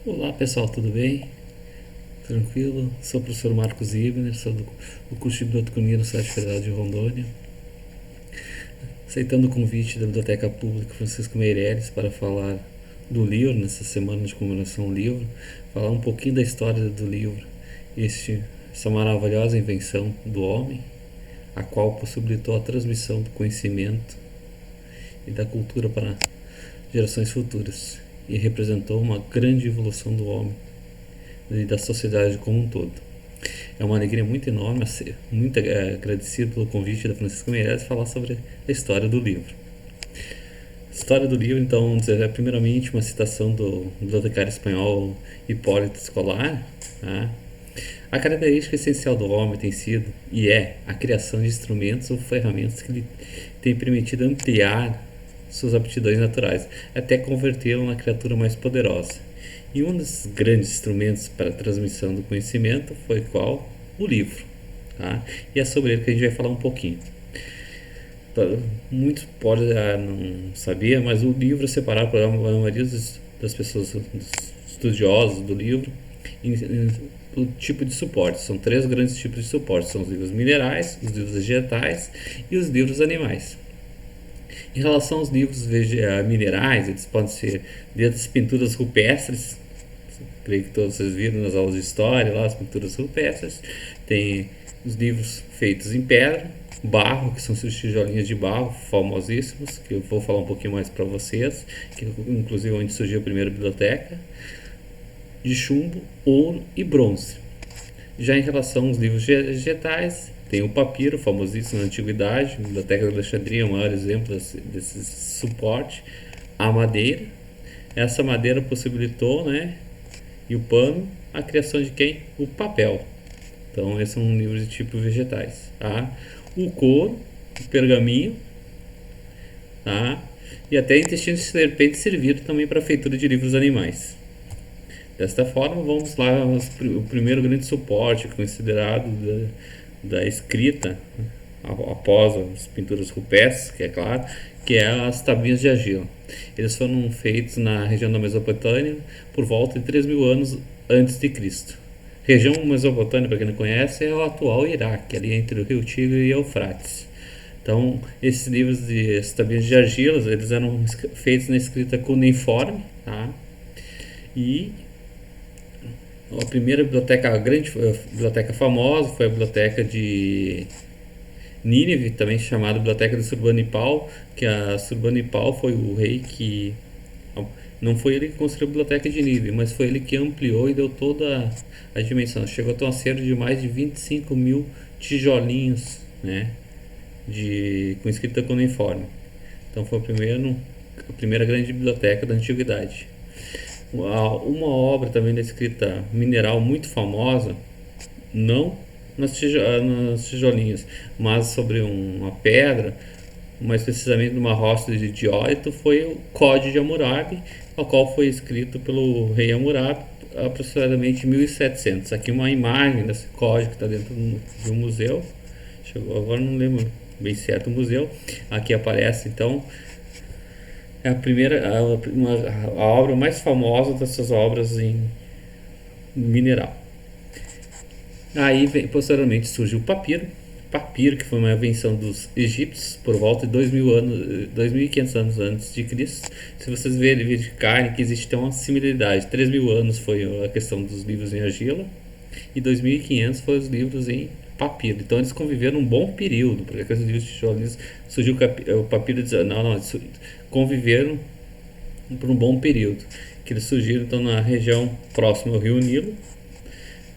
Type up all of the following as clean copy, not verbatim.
Olá pessoal, tudo bem? Tranquilo? Sou o professor Marcos Ibner, sou do curso de Biblioteconomia no Site Federal de Rondônia. Aceitando o convite da Biblioteca Pública Francisco Meireles para falar do livro, nessa semana de comemoração ao livro, falar um pouquinho da história do livro, essa maravilhosa invenção do homem, a qual possibilitou a transmissão do conhecimento e da cultura para gerações futuras e representou uma grande evolução do homem e da sociedade como um todo. É uma alegria muito enorme, muito agradecido pelo convite da Francisco Meireles falar sobre a história do livro. A história do livro, então, é primeiramente uma citação do bibliotecário espanhol Hipólito Escolar. Tá? A característica essencial do homem tem sido e é a criação de instrumentos ou ferramentas que lhe têm permitido ampliar suas aptidões naturais, até convertê-lo na criatura mais poderosa. E um dos grandes instrumentos para a transmissão do conhecimento foi qual? O livro. Tá? E é sobre ele que a gente vai falar um pouquinho. Muitos podem não saber, mas o livro é separado para a maioria das pessoas, dos estudiosos do livro, o tipo de suporte. São três grandes tipos de suporte. São os livros minerais, os livros vegetais e os livros animais. Em relação aos livros minerais, eles podem ser desde as pinturas rupestres, creio que todos vocês viram nas aulas de história lá, as pinturas rupestres. Tem os livros feitos em pedra, barro, que são esses tijolinhos de barro famosíssimos, que eu vou falar um pouquinho mais para vocês, que inclusive onde surgiu a primeira biblioteca, de chumbo, ouro e bronze. Já em relação aos livros vegetais, tem o papiro, famosíssimo na antiguidade, a Biblioteca de Alexandria é o maior exemplo desse suporte. A madeira, essa madeira possibilitou, né, e o pano, a criação de quem? O papel. Então, esses são livros de tipo vegetais. Tá? O couro, o pergaminho, tá? E até intestino de serpente serviram também para a feitura de livros animais. Desta forma, vamos lá, o primeiro grande suporte considerado da escrita após as pinturas rupestres, que é claro, que é as tabuinhas de argila. Eles foram feitos na região da Mesopotâmia por volta de 3.000 anos antes de Cristo. Região Mesopotâmia, para quem não conhece, é o atual Iraque, ali entre o rio Tigre e Eufrates. Então, esses livros de tabuinhas de argila, eles eram feitos na escrita cuneiforme, tá? E a primeira biblioteca, a grande biblioteca famosa, foi a biblioteca de Nínive, também chamada Biblioteca de Surbanipal, que a Surbanipal foi o rei que... Não foi ele que construiu a Biblioteca de Nínive, mas foi ele que ampliou e deu toda a dimensão. Chegou a ter um acervo de mais de 25 mil tijolinhos, né, com escrita cuneiforme. Então foi a primeira grande biblioteca da antiguidade. Uma obra também da escrita mineral muito famosa, não nas tijolinhas, mas sobre uma pedra, mais precisamente numa rocha de diólito, foi o Código de Hammurabi, ao qual foi escrito pelo rei Hammurabi aproximadamente em 1700. Aqui uma imagem desse código que está dentro de um museu. Agora não lembro bem certo o museu. Aqui aparece então é a obra mais famosa dessas obras em mineral. Aí posteriormente surgiu o papiro, que foi uma invenção dos egípcios por volta de 2.500 anos antes de Cristo. Se vocês verificarem que existe uma similaridade, 3.000 anos foi a questão dos livros em argila e 2.500 foi os livros em papiro. Então eles conviveram um bom período, porque aqueles livros de tijolinhos surgiu o papiro conviveram por um bom período, que eles surgiram então na região próxima ao rio Nilo,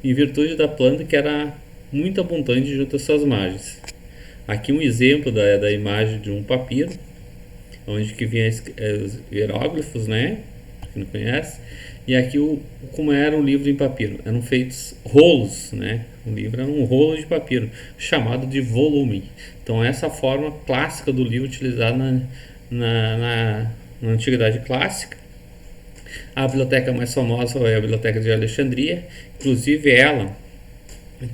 em virtude da planta que era muito abundante junto às suas margens. Aqui um exemplo da imagem de um papiro, onde que vinha os hieróglifos, né? Quem não conhece. E aqui como era o livro em papiro, eram feitos rolos, né? O livro era um rolo de papiro, chamado de volume. Então essa é a forma clássica do livro utilizada na Antiguidade Clássica. A biblioteca mais famosa é a Biblioteca de Alexandria, inclusive ela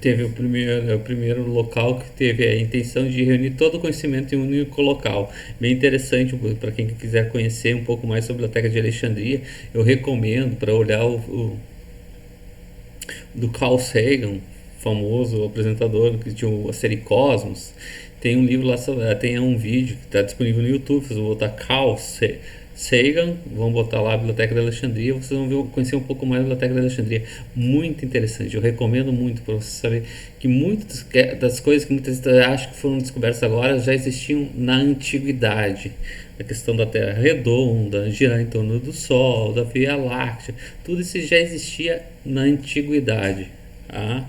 teve o primeiro local que teve a intenção de reunir todo o conhecimento em um único local. Bem interessante para quem quiser conhecer um pouco mais sobre a Biblioteca de Alexandria. Eu recomendo para olhar o do Carl Sagan, famoso apresentador que tinha a série Cosmos. Tem um livro lá, tem um vídeo que está disponível no YouTube. Vocês vão botar Sagan, vão botar lá a Biblioteca de Alexandria, vocês vão conhecer um pouco mais da Biblioteca de Alexandria. Muito interessante, eu recomendo muito para você saber que muitas das coisas que muitas vezes acham que foram descobertas agora já existiam na antiguidade. A questão da Terra redonda, girar em torno do Sol, da Via Láctea, tudo isso já existia na antiguidade. Tá?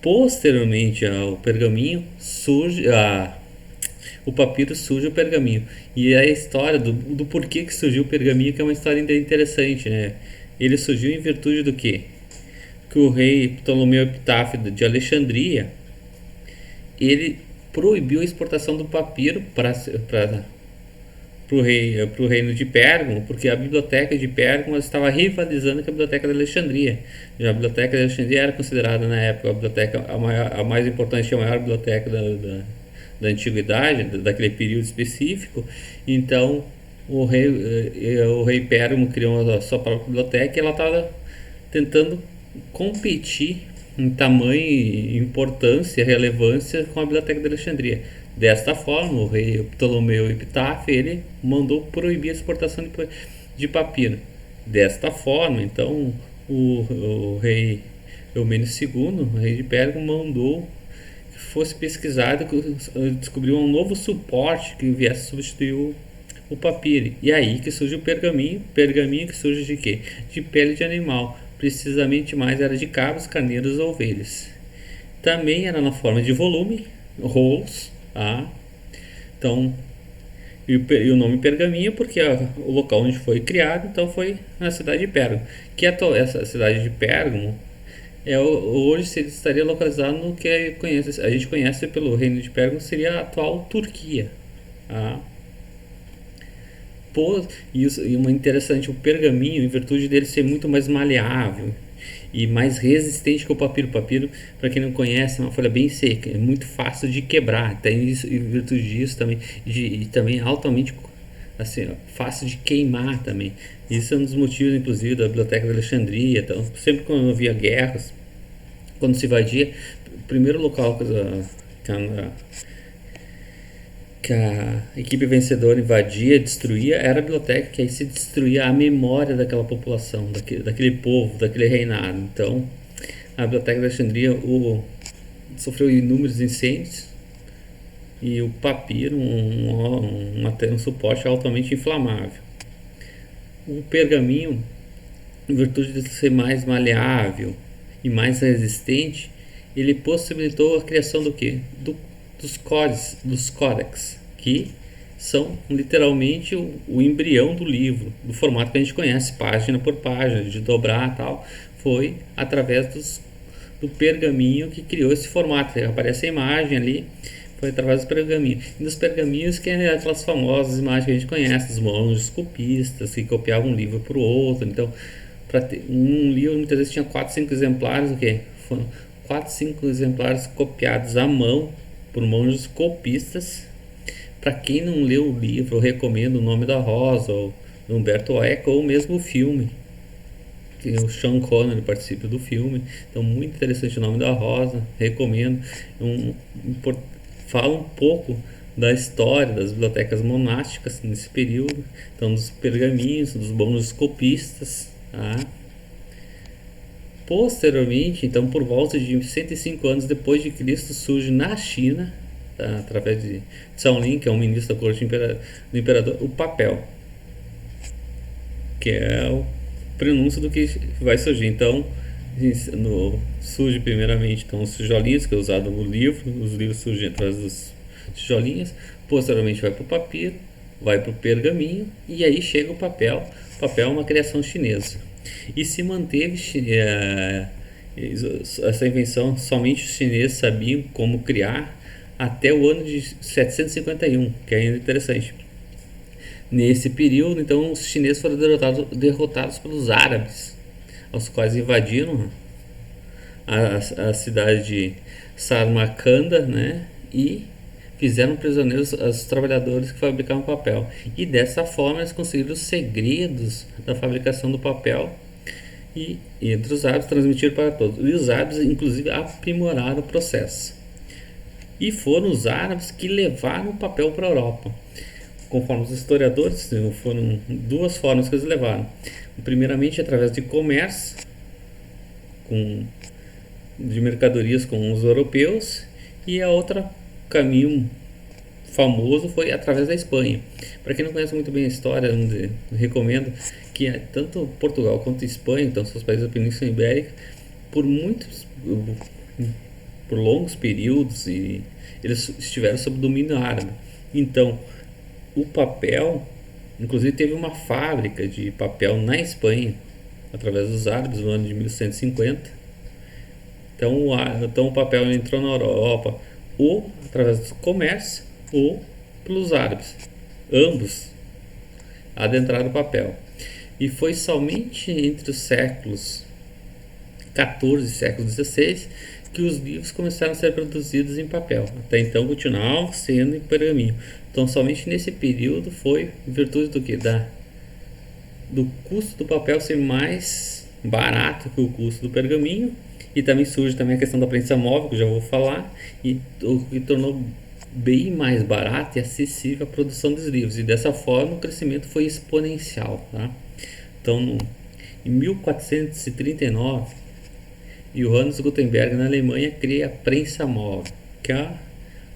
Posteriormente ao pergaminho surge o papiro, surge o pergaminho. E a história do porquê que surgiu o pergaminho, que é uma história interessante, né? Ele surgiu em virtude do quê? Que o rei Ptolomeu Epitáfio de Alexandria, ele proibiu a exportação do papiro para o reino de Pérgamo, porque a biblioteca de Pérgamo estava rivalizando com a biblioteca de Alexandria. Já a biblioteca de Alexandria era considerada na época a biblioteca a mais importante e a maior biblioteca da antiguidade, daquele período específico. Então o rei Pérgamo criou a sua própria biblioteca e ela estava tentando competir em tamanho, importância e relevância com a biblioteca de Alexandria. Desta forma, o rei Ptolomeu Epitáfio ele mandou proibir a exportação de papiro. Desta forma, então, o rei Eumênio II, o rei de Pérgamo, mandou que fosse pesquisado, descobriu um novo suporte que viesse substituir o papiro. E aí que surge o pergaminho que surge de quê? De pele de animal, precisamente mais era de cabras, carneiros ou ovelhas. Também era na forma de volume, rolos, tá? Então, e o nome pergaminho porque o local onde foi criado, então foi na cidade de Pérgamo, que essa cidade de Pérgamo hoje estaria localizado no que a gente conhece pelo reino de Pérgamo, seria a atual Turquia, tá? E uma interessante, o pergaminho, em virtude dele ser muito mais maleável e mais resistente que o papiro. O papiro, para quem não conhece, é uma folha bem seca, é muito fácil de quebrar. Tem isso, em virtude disso também, e também altamente assim, fácil de queimar também. Isso é um dos motivos, inclusive, da Biblioteca de Alexandria. Então, sempre quando havia guerras, quando se invadia, o primeiro local que a equipe vencedora invadia, destruía, era a biblioteca, que aí se destruía a memória daquela população, daquele povo, daquele reinado. Então, a Biblioteca de Alexandria sofreu inúmeros incêndios e o papiro, um suporte altamente inflamável. O pergaminho, em virtude de ser mais maleável e mais resistente, ele possibilitou a criação do quê? Dos códex, que são literalmente o embrião do livro, do formato que a gente conhece, página por página, de dobrar e tal. Foi através do pergaminho que criou esse formato. Aparece a imagem ali, foi através dos pergaminhos. E dos pergaminhos que é aquelas famosas imagens que a gente conhece, dos monges copistas que copiavam um livro para o outro. Então, para ter um livro, muitas vezes tinha 4, 5 exemplares, o quê? Foram 4, 5 exemplares copiados à mão por monges copistas. Para quem não leu o livro, eu recomendo O Nome da Rosa, ou Humberto Eco, ou mesmo o filme, que o Sean Connery participa do filme. Então, muito interessante O Nome da Rosa, recomendo. Fala um pouco da história das bibliotecas monásticas nesse período, então dos pergaminhos, dos monges copistas, tá? Posteriormente, então, por volta de 105 anos depois de Cristo, surge na China, tá, através de Cao Lin, que é um ministro da corte do imperador, o papel, que é o prenúncio do que vai surgir. Então, surge primeiramente então, os tijolinhos, que é usado no livro. Os livros surgem através dos tijolinhos. Posteriormente vai para o papiro, vai para o pergaminho, e aí chega o papel. O papel é uma criação chinesa. E se manteve essa invenção, somente os chineses sabiam como criar até o ano de 751, que é ainda interessante. Nesse período, então, os chineses foram derrotados pelos árabes, aos quais invadiram a cidade de Samarcanda, né? E fizeram prisioneiros os trabalhadores que fabricavam papel. E dessa forma eles conseguiram os segredos da fabricação do papel e entre os árabes transmitiram para todos. E os árabes, inclusive, aprimoraram o processo. E foram os árabes que levaram o papel para a Europa. Conforme os historiadores, foram duas formas que eles levaram. Primeiramente, através de comércio de mercadorias com os europeus, e a outra caminho famoso foi através da Espanha. Para quem não conhece muito bem a história, eu recomendo que tanto Portugal quanto a Espanha, então são os países da Península Ibérica, por longos períodos e eles estiveram sob domínio árabe. Então, o papel, inclusive teve uma fábrica de papel na Espanha, através dos árabes, no ano de 1150. Então o papel entrou na Europa ou através do comércio ou pelos árabes. Ambos adentraram o papel. E foi somente entre os séculos 14 e século 16 que os livros começaram a ser produzidos em papel. Até então continuavam sendo em pergaminho. Então somente nesse período foi em virtude do que? Do custo do papel ser mais barato que o custo do pergaminho. E também surge também a questão da prensa móvel, que eu já vou falar, e o que tornou bem mais barato e acessível a produção dos livros. E dessa forma o crescimento foi exponencial. Tá? Então, em 1439, Johannes Gutenberg, na Alemanha, cria a prensa móvel, que é a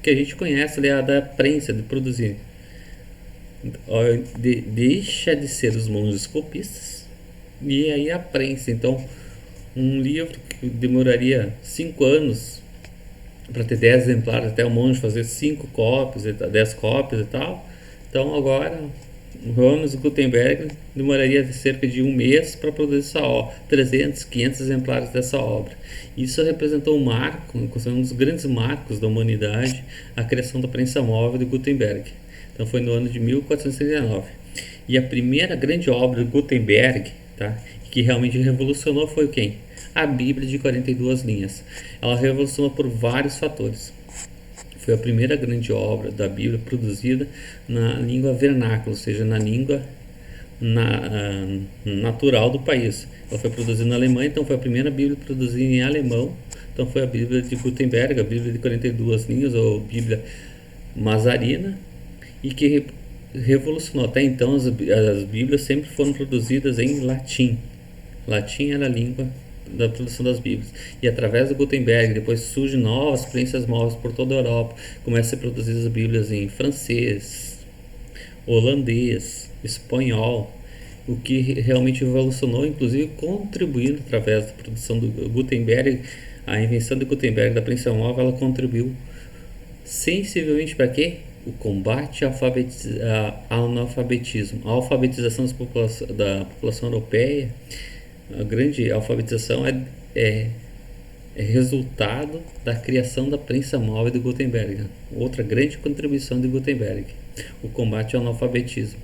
que a gente conhece, a da prensa, de produzir. Deixa de ser os monges copistas e aí a prensa. Então, um livro que demoraria 5 anos para ter 10 exemplares, até o monge fazer 5 cópias, 10 cópias e tal. Então, agora Johannes Gutenberg demoraria cerca de um mês para produzir essa obra, 300, 500 exemplares dessa obra. Isso representou um marco, um dos grandes marcos da humanidade, a criação da prensa móvel de Gutenberg. Então foi no ano de 1439. E a primeira grande obra de Gutenberg, tá, que realmente revolucionou, foi quem? A Bíblia de 42 linhas. Ela revolucionou por vários fatores. Foi a primeira grande obra da Bíblia produzida na língua vernácula, ou seja, na língua natural do país. Ela foi produzida na Alemanha, então foi a primeira Bíblia produzida em alemão. Então foi a Bíblia de Gutenberg, a Bíblia de 42 linhas, ou Bíblia Mazarina, e que revolucionou. Até então as Bíblias sempre foram produzidas em latim. Latim era a língua da produção das Bíblias. E através do Gutenberg, depois surgem novas prensas móveis por toda a Europa. Começam a ser produzidas as Bíblias em francês, holandês, espanhol, o que realmente revolucionou, inclusive contribuindo através da produção do Gutenberg, a invenção do Gutenberg da prensa móvel, ela contribuiu sensivelmente para quê? O combate ao analfabetismo, a alfabetização da população europeia. A grande alfabetização é resultado da criação da prensa móvel de Gutenberg. Outra grande contribuição de Gutenberg, o combate ao analfabetismo.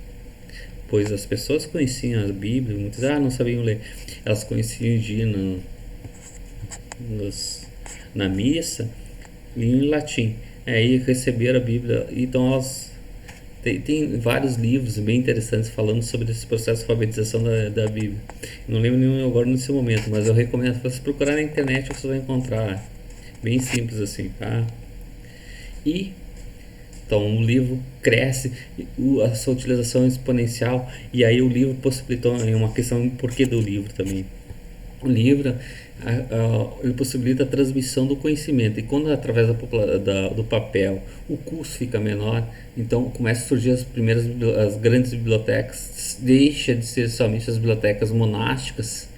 Pois as pessoas conheciam a Bíblia, muitas não sabiam ler, elas conheciam de ir na missa em latim. Aí receberam a Bíblia, então elas tem vários livros bem interessantes falando sobre esse processo de alfabetização da Bíblia. Não lembro nenhum agora nesse momento, mas eu recomendo, se você procurar na internet você vai encontrar, bem simples assim, tá? E então o livro cresce, a sua utilização é exponencial, e aí o livro possibilitou uma questão do porquê do livro também. O livro ele possibilita a transmissão do conhecimento, e quando através do papel o custo fica menor, então começa a surgir as grandes bibliotecas, deixa de ser somente as bibliotecas monásticas,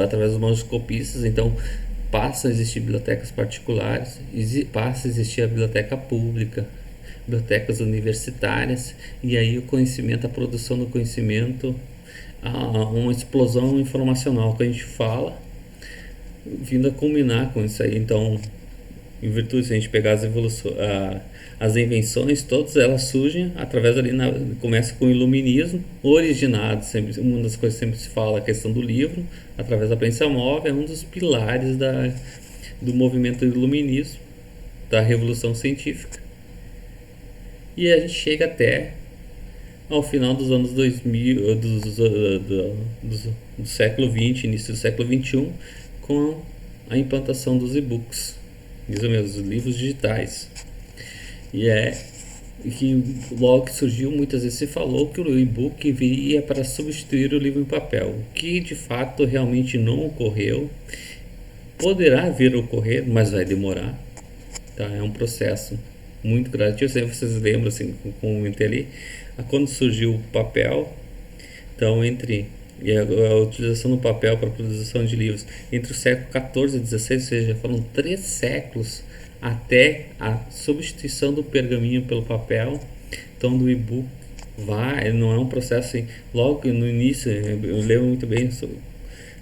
através dos monges copistas, então passa a existir bibliotecas particulares, passa a existir a biblioteca pública, bibliotecas universitárias, e aí o conhecimento, a produção do conhecimento, uma explosão informacional que a gente fala, vindo a culminar com isso aí. Então em virtude, se a gente pegar as invenções, todas elas surgem através ali, começa com o iluminismo originado, sempre, uma das coisas que sempre se fala, a questão do livro, através da prensa móvel, é um dos pilares do movimento iluminismo, da revolução científica. E a gente chega até ao final dos anos 2000, do século XX, início do século XXI, com a implantação dos e-books, isso mesmo, os livros digitais. E é que logo que surgiu, muitas vezes se falou que o e-book viria para substituir o livro em papel, o que de fato realmente não ocorreu. Poderá vir a ocorrer, mas vai demorar, tá? É um processo muito gradativo. Se vocês lembram, assim, como comentei ali, quando surgiu o papel, então a utilização do papel para a produção de livros entre o século XIV e XVI, ou seja, foram 3 séculos até a substituição do pergaminho pelo papel. Então do e-book não é um processo assim, logo no início. Eu lembro muito bem,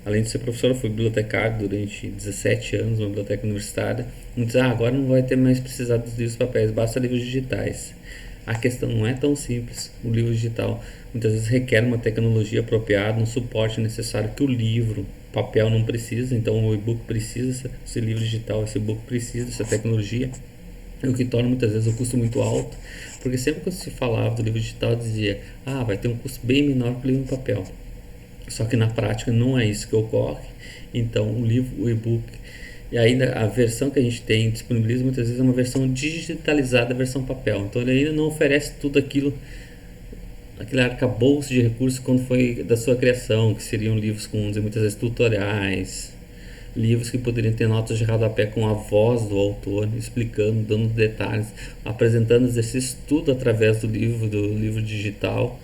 além de ser professor, eu fui bibliotecário durante 17 anos numa biblioteca universitária. Agora não vai ter mais precisar dos livros papéis, basta livros digitais. A questão não é tão simples. O livro digital muitas vezes requer uma tecnologia apropriada, um suporte necessário que o livro papel não precisa. Então o e-book precisa, esse livro digital, esse e-book precisa dessa tecnologia, o que torna muitas vezes o custo muito alto, porque sempre que se falava do livro digital dizia, vai ter um custo bem menor que o livro em papel. Só que na prática não é isso que ocorre. Então o e-book, e ainda a versão que a gente tem disponibiliza muitas vezes é uma versão digitalizada da versão papel. Então ele ainda não oferece tudo aquele arcabouço de recursos quando foi da sua criação, que seriam livros com muitas vezes tutoriais, livros que poderiam ter notas de rodapé com a voz do autor, explicando, dando detalhes, apresentando exercícios, tudo através do livro digital.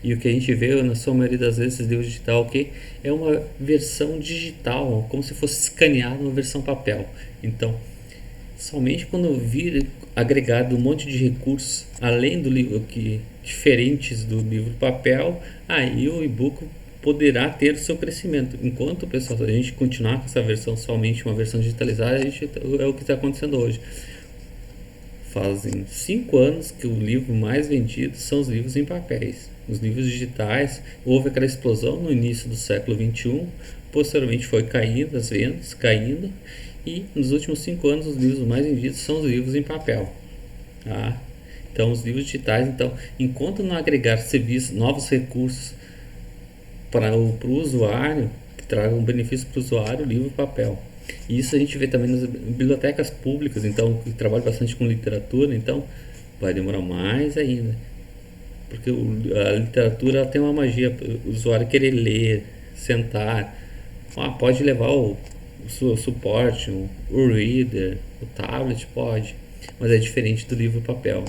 E o que a gente vê na sua maioria das vezes, esse livro digital, que é uma versão digital, como se fosse escaneado uma versão papel. Então, somente quando vir agregado um monte de recursos, além do livro, diferentes do livro papel, aí o e-book poderá ter o seu crescimento. Enquanto, pessoal, a gente continuar com essa versão somente uma versão digitalizada, é o que está acontecendo hoje. Fazem 5 anos que o livro mais vendido são os livros em papéis. Os livros digitais, houve aquela explosão no início do século XXI, posteriormente foi caindo, as vendas caindo, e nos últimos 5 anos os livros mais vendidos são os livros em papel. Tá? Então os livros digitais, enquanto não agregar serviços, novos recursos para o usuário, que tragam um benefício para o usuário, o livro papel. E isso a gente vê também nas bibliotecas públicas, então, que trabalham bastante com literatura, então vai demorar mais ainda. Porque a literatura ela tem uma magia, o usuário querer ler, sentar, pode levar o suporte, o reader, o tablet, pode, mas é diferente do livro papel.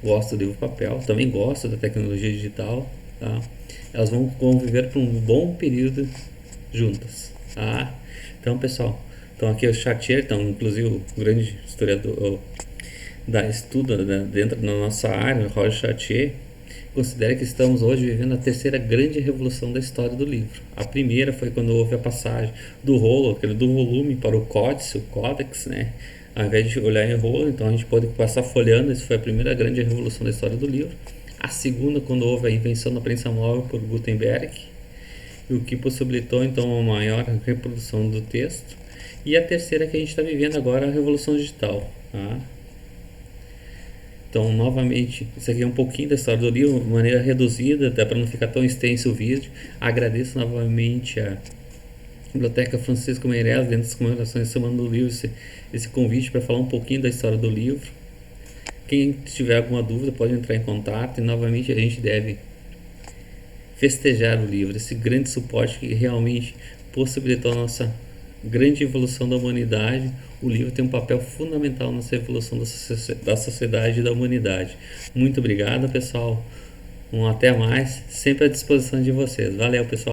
Gosto do livro papel, também gosto da tecnologia digital, tá? Elas vão conviver por um bom período juntas, tá? Então, pessoal, aqui o Chartier, inclusive o grande historiador da estudo dentro da nossa área, Roger Chartier, considera que estamos hoje vivendo a terceira grande revolução da história do livro. A primeira foi quando houve a passagem do rolo, do volume para o códice, o códex, né? Ao invés de olhar em rolo, então a gente pode passar folheando. Isso foi a primeira grande revolução da história do livro. A segunda, quando houve a invenção da prensa móvel por Gutenberg, o que possibilitou então uma maior reprodução do texto. E a terceira que a gente está vivendo agora, a revolução digital, tá? Então, novamente, isso aqui é um pouquinho da história do livro, de maneira reduzida, até para não ficar tão extenso o vídeo. Agradeço novamente a Biblioteca Francisco Meireles, dentro das comemorações da Semana do Livro, esse convite para falar um pouquinho da história do livro. Quem tiver alguma dúvida pode entrar em contato, e novamente a gente deve festejar o livro, esse grande suporte que realmente possibilitou a nossa grande evolução da humanidade. O livro tem um papel fundamental nessa evolução da sociedade e da humanidade. Muito obrigado, pessoal. Até mais, sempre à disposição de vocês. Valeu, pessoal.